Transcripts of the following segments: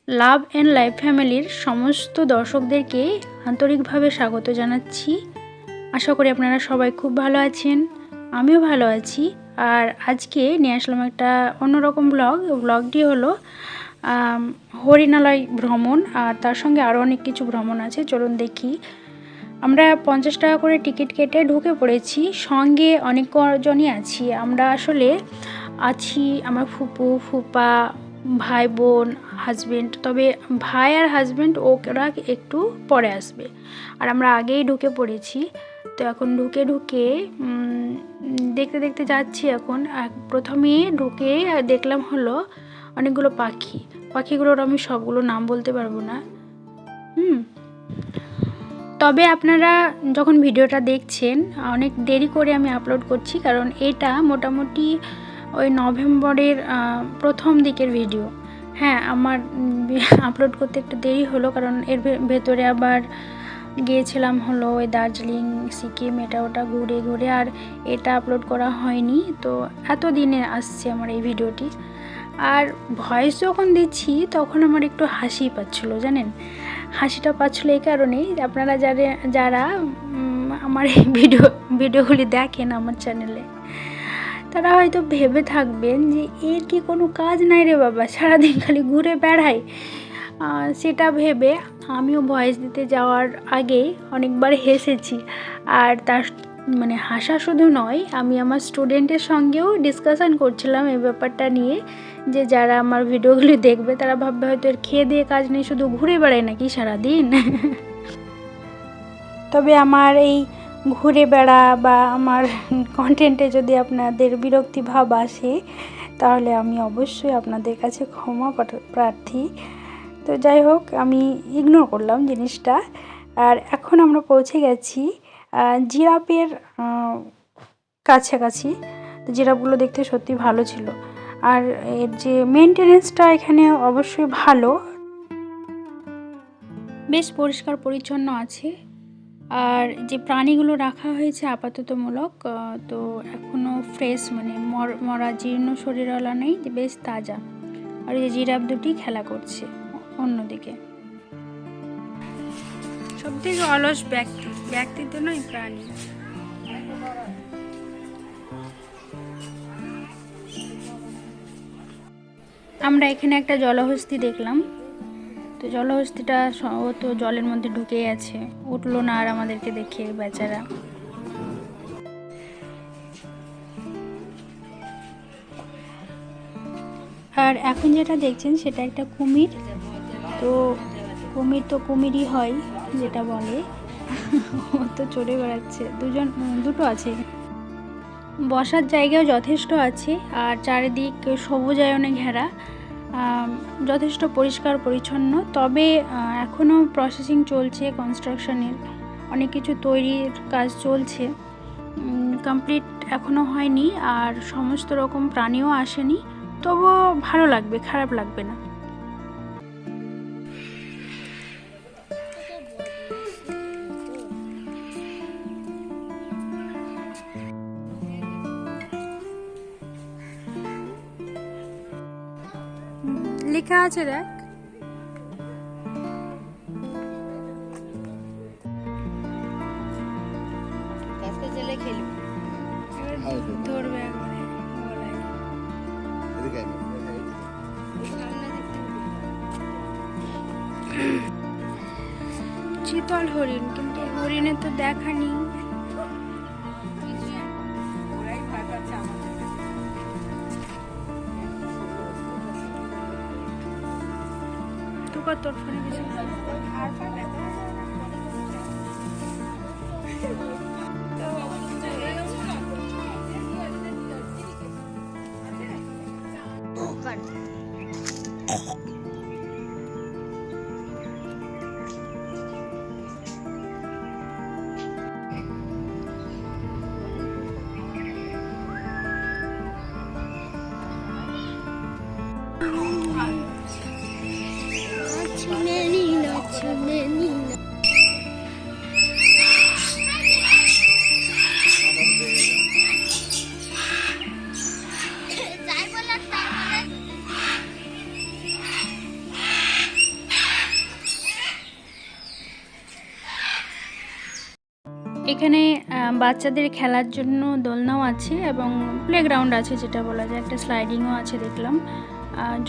Love and life ফ্যামিলির সমস্ত দর্শকদেরকে আন্তরিকভাবে স্বাগত জানাচ্ছি। আশা করি আপনারা সবাই খুব ভালো আছেন, আমিও ভালো আছি। আর আজকে নিয়ে আসলাম একটা অন্যরকম ব্লগটি হলো হরিণালয় ভ্রমণ, আর তার সঙ্গে আরও অনেক কিছু ভ্রমণ আছে। চলুন দেখি। আমরা 50 টাকা করে টিকিট কেটে ঢুকে পড়েছি, সঙ্গে অনেক জনই আছি। আমরা আসলে আছি আমার ফুপু, ফুপা, ভাই বোন, হাজব্যান্ড। তবে ভাই আর হাজব্যান্ড ওরা একটু পরে আসবে, আর আমরা আগেই ঢুকে পড়েছি। তো এখন ঢুকে দেখতে দেখতে যাচ্ছি। এখন প্রথমে ঢুকে দেখলাম হলো অনেকগুলো পাখিগুলোর আমি সবগুলো নাম বলতে পারবো না। তবে আপনারা যখন ভিডিওটা দেখছেন, অনেক দেরি করে আমি আপলোড করছি, কারণ এটা মোটামুটি ওই নভেম্বরের প্রথম দিকের ভিডিও। হ্যাঁ, আমার আপলোড করতে একটু দেরি হলো, কারণ এর ভেতরে আবার গিয়েছিলাম হলো ওই দার্জিলিং, সিকিম, এটা ওটা ঘুরে ঘুরে, আর এটা আপলোড করা হয়নি। তো এত দিনে আসছে আমার এই ভিডিওটি। আর ভয়েস যখন দিচ্ছি তখন আমার একটু হাসি পাচ্ছিলো, জানেন। হাসিটা পাচ্ছিলো এই কারণেই, আপনারা যারা আমার এই ভিডিওগুলি দেখেন আমার চ্যানেলে, তারা হয়তো ভেবে থাকবেন যে এর কি কোনো কাজ নাই রে বাবা, সারাদিন খালি ঘুরে বেড়ায়। সেটা ভেবে আমিও ভয়েস দিতে যাওয়ার আগে অনেকবার হেসেছি। আর তার মানে হাসা শুধু নয়, আমি আমার স্টুডেন্টের সঙ্গেও ডিসকাশন করছিলাম এই ব্যাপারটা নিয়ে, যে যারা আমার ভিডিওগুলি দেখবে তারা ভাববে হয়তো এর খেয়ে দিয়ে কাজ নেই, শুধু ঘুরে বেড়ায় নাকি সারাদিন। তবে আমার এই ঘুরে বেড়া বা আমার কন্টেন্টে যদি আপনাদের বিরক্তি ভাব আসে, তাহলে আমি অবশ্যই আপনাদের কাছে ক্ষমা প্রার্থী। তো যাই হোক, আমি ইগনোর করলাম জিনিসটা। আর এখন আমরা পৌঁছে গেছি জিরাফের কাছাকাছি। তো জিরাফগুলো দেখতে সত্যি ভালো ছিল, আর এর যে মেনটেনেন্সটা এখানে অবশ্যই ভালো, বেশ পরিষ্কার পরিচ্ছন্ন আছে। আর যে প্রাণীগুলো রাখা হয়েছে আপাততমূলক, তো এখনও ফ্রেশ, মানে মরা জীর্ণ শরীরওয়ালা নেই, বেশ তাজা। আর এই জিরাফ দুটি খেলা করছে অন্যদিকে। সবথেকে অলস ব্যক্তি তো নয়, প্রাণী। আমরা এখানে একটা জলহস্তী দেখলাম। তো জলহস্তিটা ও তো জলের মধ্যে ঢুকেই আছে, উঠলো না আর আমাদেরকে দেখে বেচারা। আর এখন যেটা দেখছেন সেটা একটা কুমির। তো কুমির তো কুমিরই হয় যেটা বলে। ও তো চড়ে বেড়াচ্ছে, দুটো আছে। বসার জায়গাও যথেষ্ট আছে, আর চারিদিক সবুজায়নে ঘেরা, যথেষ্ট পরিষ্কার পরিচ্ছন্ন। তবে এখনও প্রসেসিং চলছে, কনস্ট্রাকশনের অনেক কিছু তৈরির কাজ চলছে, কমপ্লিট এখনও হয়নি। আর সমস্ত রকম প্রাণীও আসেনি, তবুও ভালো লাগবে, খারাপ লাগবে না। লেখা আছে দেখ। ধরবে একবারে গলায়। চিতল হরিণ, কিন্তু হরিণের তো দেখা নেই। তোর ফোনে কিছু এখানে বাচ্চাদের খেলার জন্য দোলনাও আছে এবং প্লেগ্রাউন্ড আছে, যেটা বলা যায়, একটা স্লাইডিংও আছে দেখলাম।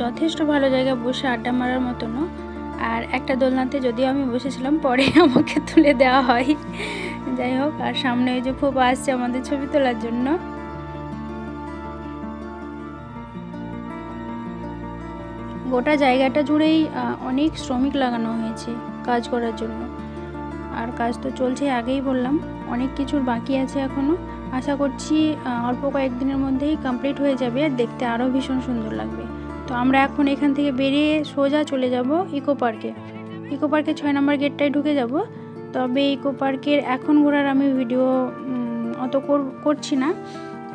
যথেষ্ট ভালো জায়গা বসে আড্ডা মারার মতনও। আর একটা দোলনাতে যদিও আমি বসেছিলাম, পরে আমাকে তুলে দেওয়া হয়। যাই হোক, আর সামনে ওই যে ফুপা আসছে আমাদের ছবি তোলার জন্য। গোটা জায়গাটা জুড়েই অনেক শ্রমিক লাগানো হয়েছে কাজ করার জন্য। আর কাজ তো চলছে, আগেই বললাম, অনেক কিছুর বাকি আছে এখনও। আশা করছি অল্প কয়েকদিনের মধ্যেই কমপ্লিট হয়ে যাবে, আর দেখতে আরও ভীষণ সুন্দর লাগবে। তো আমরা এখন এখান থেকে বেরিয়ে সোজা চলে যাব ইকো পার্কে। ইকো পার্কে 6 নম্বর গেটটায় ঢুকে যাব। তবে ইকো পার্কের এখন ঘোরার আমি ভিডিও অত করছি না,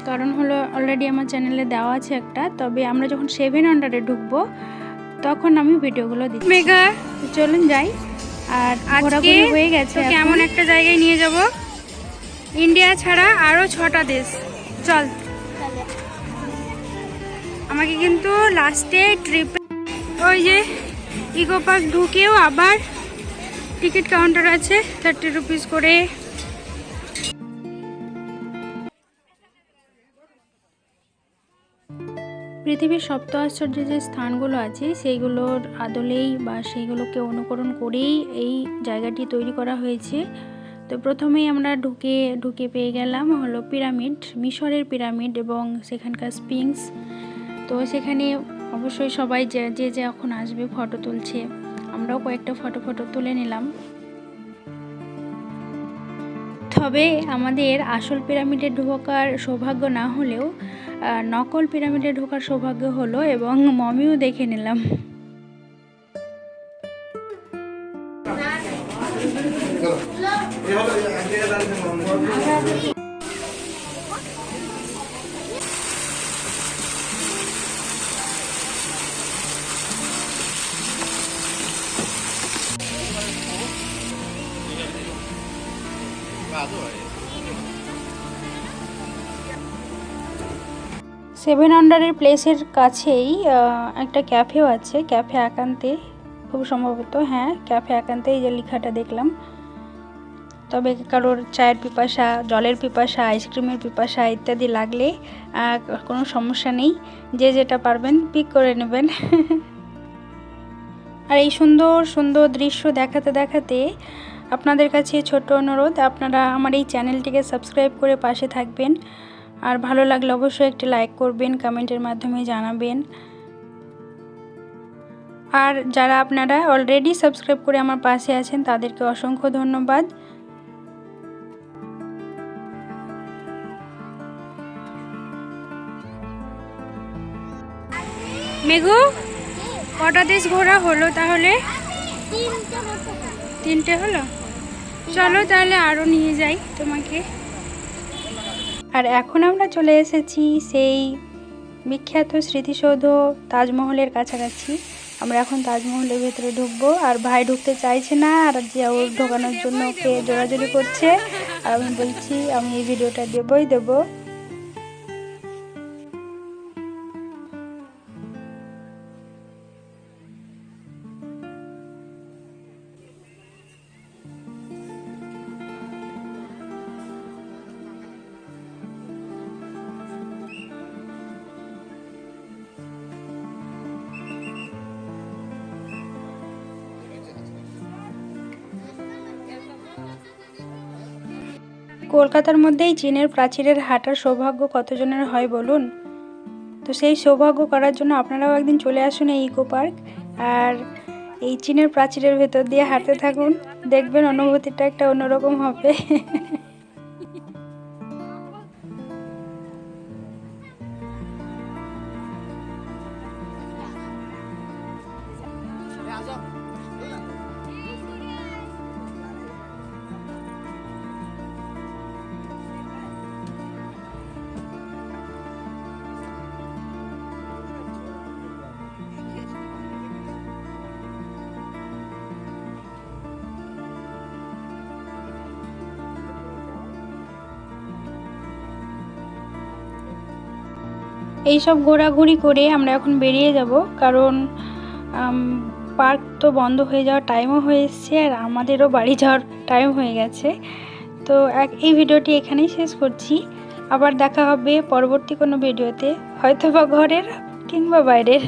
কারণ হলো অলরেডি আমার চ্যানেলে দেওয়া আছে একটা। তবে আমরা যখন 7 আন্ডারে ঢুকবো তখন আমি ভিডিওগুলো দিচ্ছি। মেঘা, চলুন যাই। আর আজকে হয়ে গেছে, কেমন একটা জায়গায় নিয়ে যাব, ইন্ডিয়া ছাড়া আরও 6টা দেশ। চল, আমাকে কিন্তু লাস্টে ট্রিপে ওই যে ইকো পার্ক ঢুকেও আবার টিকিট কাউন্টার আছে, 30 রুপিস করে। পৃথিবীর সপ্ত আশ্চর্যের যে স্থানগুলো আছে সেইগুলোর আদলেই বা সেইগুলোকে অনুকরণ করেই এই জায়গাটি তৈরি করা হয়েছে। তো প্রথমেই আমরা ঢুকে পেয়ে গেলাম হলো পিরামিড, মিশরের পিরামিড এবং সেখানকার স্পিংস। তো সেখানে অবশ্যই সবাই যে এখন আসবে ফটো তুলছে, আমরাও কয়েকটা ফটো তুলে নিলাম। তবে আমাদের আসল পিরামিডে ঢোকার সৌভাগ্য না হলেও নকল পিরামিডে ঢোকার সৌভাগ্য হলো এবং মমিও দেখে নিলাম। 7 আন্ডারের প্লেসের কাছেই একটা ক্যাফেও আছে, ক্যাফে একান্তে খুব সম্ভবত, হ্যাঁ ক্যাফে একান্তে, এই যে লেখাটা দেখলাম। তবে কারোর চায়ের পিপাসা, জলের পিপাসা, আইসক্রিমের পিপাসা ইত্যাদি লাগলে কোনো সমস্যা নেই, যে যেটা পারবেন পিক করে নেবেন। আর এই সুন্দর সুন্দর দৃশ্য দেখাতে দেখাতে আপনাদের কাছে ছোট্ট অনুরোধ, আপনারা আমার এই চ্যানেলটিকে সাবস্ক্রাইব করে পাশে থাকবেন। আর ভালো লাগলে অবশ্যই একটি লাইক করবেন, কমেন্টের মাধ্যমে জানাবেন। আর যারা আপনারা অলরেডি সাবস্ক্রাইব করে আমার পাশে আছেন তাদেরকে অসংখ্য ধন্যবাদ। মেঘু, কটা দেশ ঘোরা হলো তাহলে? 3টে হলো। চলো তাহলে আরও নিয়ে যাই তোমাকে। আর এখন আমরা চলে এসেছি সেই বিখ্যাত স্মৃতিসৌধ তাজমহলের কাছাকাছি। আমরা এখন তাজমহলের ভেতরে ঢুকবো, আর ভাই ঢুকতে চাইছে না, আর যে ওর ঢোকানোর জন্য ওকে জোরাজোরি করছে। আর আমি বলছি আমি এই ভিডিওটা দেবো। কলকাতার মধ্যেই চীনের প্রাচীরের হাঁটার সৌভাগ্য কতজনের হয় বলুন? তো সেই সৌভাগ্য করার জন্য আপনারাও একদিন চলে আসুন এই ইকো পার্ক, আর এই চীনের প্রাচীরের ভেতর দিয়ে হাঁটতে থাকুন, দেখবেন অনুভূতিটা একটা অন্যরকম হবে। এইসব ঘোরাঘুরি করে আমরা এখন বেরিয়ে যাব, কারণ পার্ক তো বন্ধ হয়ে যাওয়ার টাইমও হয়ে এসছে, আর আমাদেরও বাড়ি যাওয়ার টাইম হয়ে গেছে। তো এই ভিডিওটি এখানেই শেষ করছি। আবার দেখা হবে পরবর্তী কোনো ভিডিওতে, হয়তো বা ঘরের কিংবা বাইরের।